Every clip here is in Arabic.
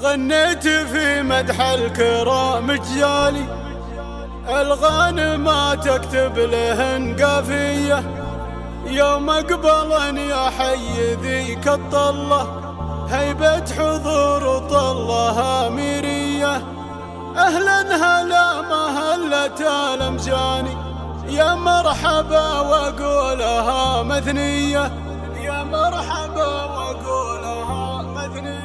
غنيت في مدح الكرام جيالي، الغانم تكتب لهن قافية. يوم اقبلا يا حي ذيك الطلة، هيبة حضور طلها ميرية. اهلا هلا مهلة المجاني، يا مرحبا واقولها مثنية، يا مرحبا واقولها مثنية.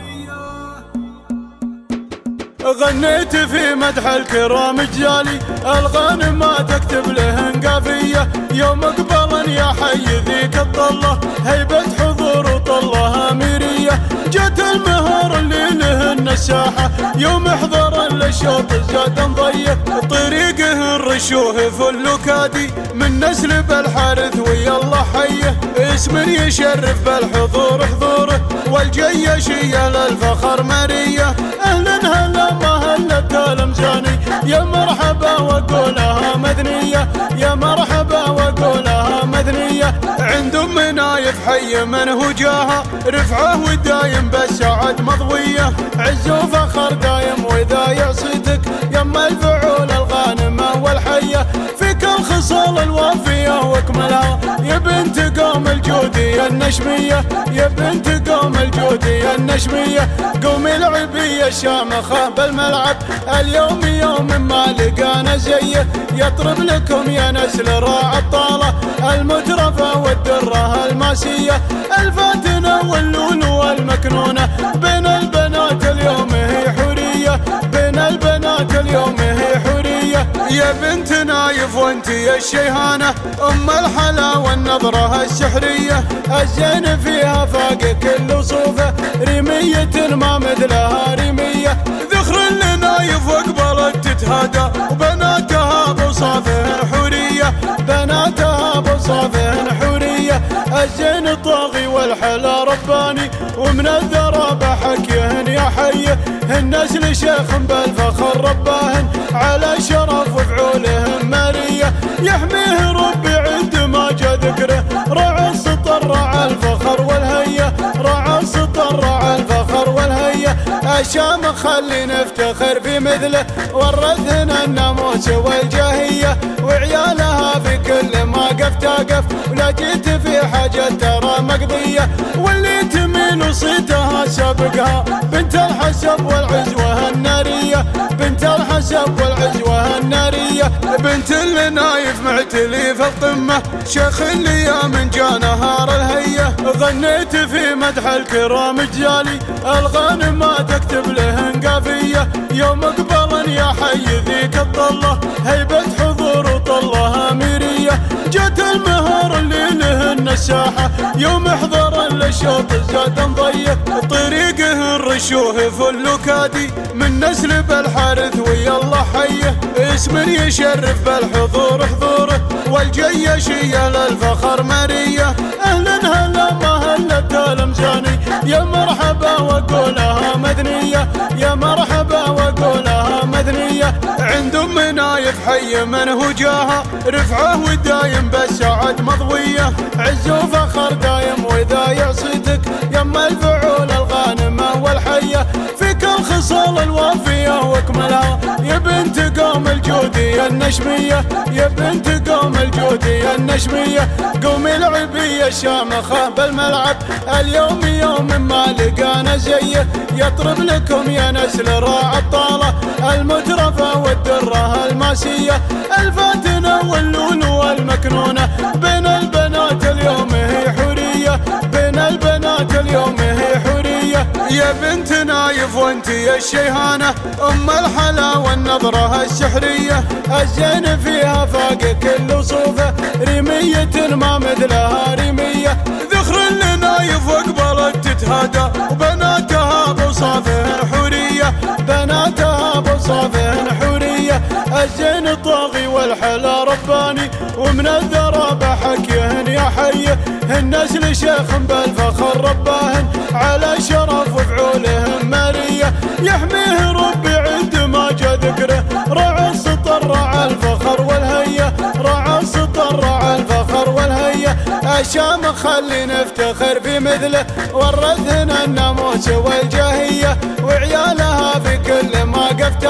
غنيت في مدح الكرام جيالي، الغانم ما تكتب لهن قافية. يوم اقبلا يا حي ذيك الطلة، هيبة حضور وطلها ميرية. جت المهر اللي لهن الساحة، يوم حضر الشوط زاد ضيق. طريقه الرشوه فل كادي، من نسل بالحارث ويا الله حيه. اسم يشرف بالحضور حضوره، والجيشية للفخر مرية. اهلا هلا مهلة المجاني، يا مرحبا وقولها مدنية، يا مرحبا وقولها مدنية. عند ام نايف حي من هو جاها، رفعه ودايم بالسعد مضوية. عز وفخر دايم واذا يعصيتك، يما الفعول الغانمة والحية. فيك الخصال الوافية واكملها، يا بنت قوم الجودي النشمية، يا بنت قوم الجودي النشمية. قومي العبية الشامخة بالملعب، اليوم يوم ما لقانا زيه. يطرب لكم يا نسل راع الطالة، المترفة والدرة الماسية. الفاتنة واللولو والمكنونة، بين البنات اليوم هي حورية، بين البنات اليوم هي حورية. يا بنت نايف وانتي الشيهانة، ام الحلا والنظرة السحرية. الزين فيها فاق كل وصوفه، رمية ما مثلها رمية. ذخر لنايف واقبلت تتهادى، وبناتها بوصافهن حورية، بناتها بوصافهن حورية. الزين طاغي والحلا رباني، ومن الذرابة حكيهن يا حيه. النسل شيخ بالفخر رباهن، على شرف وفعولهم مارية. يحميه ربي عند ما جا ذكره، رعى السطر رعى الفخر والهية، رعى السطر رعى الفخر والهية. الشام خلي نفتخر في مثله، ورثنا الناموس والجاهية. وعيالها في كل ما قف تقف، ولا جيت في حاجة ترى مقضية. واللي تميل وصيتها سابقها، بنت الحسب والعزوة النارية، بنت الحسب والعزوة النارية. بنت اللي نايف معتلي في القمة، شيخ اللي يا من جا نهار الهية. غنيت في مدح الكرام جيالي، الغانم ما تكتب لهن قافية. يوم اقبلا يا حي ذيك الطلة، هيبة حضور وطلها ميرية. جت المهر اللي لهن الساحة، يوم حضر الشوط زاد ضيق. طريقه الرشوه فل كادي، من نسل بالحارث ويا الله حيه. اسم يشرف بالحضور حضوره، والجيشية للفخر مرية. اهلا هلا مهلة المجاني، يا مرحبا وقولها مدنية، يا مرحبا وقولها مدنية. عند ام نايف حي من هو جاها، رفعه ودايم بالسعد مضوية. عز وفخر دايم واذا يعصيتك، يما الفعول الغانمة والحية. فيك الخصال الوافية واكملها، يا بنت قوم الجودي النشمية، يا بنت قوم الجودي النشمية. قومي العبية الشامخة بالملعب، اليوم يوم ما لقانا زيه. يطرب لكم يا نسل راع الطالة، المترفة والدرة الماسية. الفاتنة واللولو والمكنونة، بين البنات اليوم هي حورية، بين البنات اليوم هي حورية. يا بنت نايف وانتي الشيهانة، ام الحلا والنظرة السحرية. الزين فيها فاق كل وصوفه، رمية ما مثلها رمية. ذخر لنايف واقبلت تتهادى، وبناتها بوصافهن حورية، بناتها بوصافهن حورية. الزين طاغي والحلا رباني، ومن الذرابة حكيهن يا حيه. النسل شيخ بالفخر رباهن، على شرف وفعولهم مارية. يحميه ربي عند ما جا ذكره، رعى السطر رعى الفخر والهية، رعى السطر رعى الفخر والهية. الشام خلي نفتخر في مثله، ورثنا الناموس والجاهية. وعيالها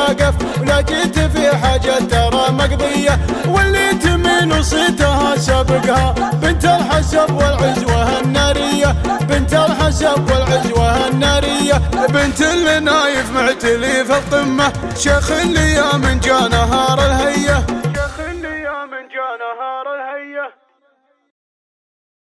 واقف، ولا جيت في حاجة ترى مقضية، واللي تمين وصيتها سابقها بنت الحسب والعزوة النارية، بنت الحسب والعزوة النارية، بنت اللي نايف معتلي في القمة، شيخ اللي يا من جا نهار الهية.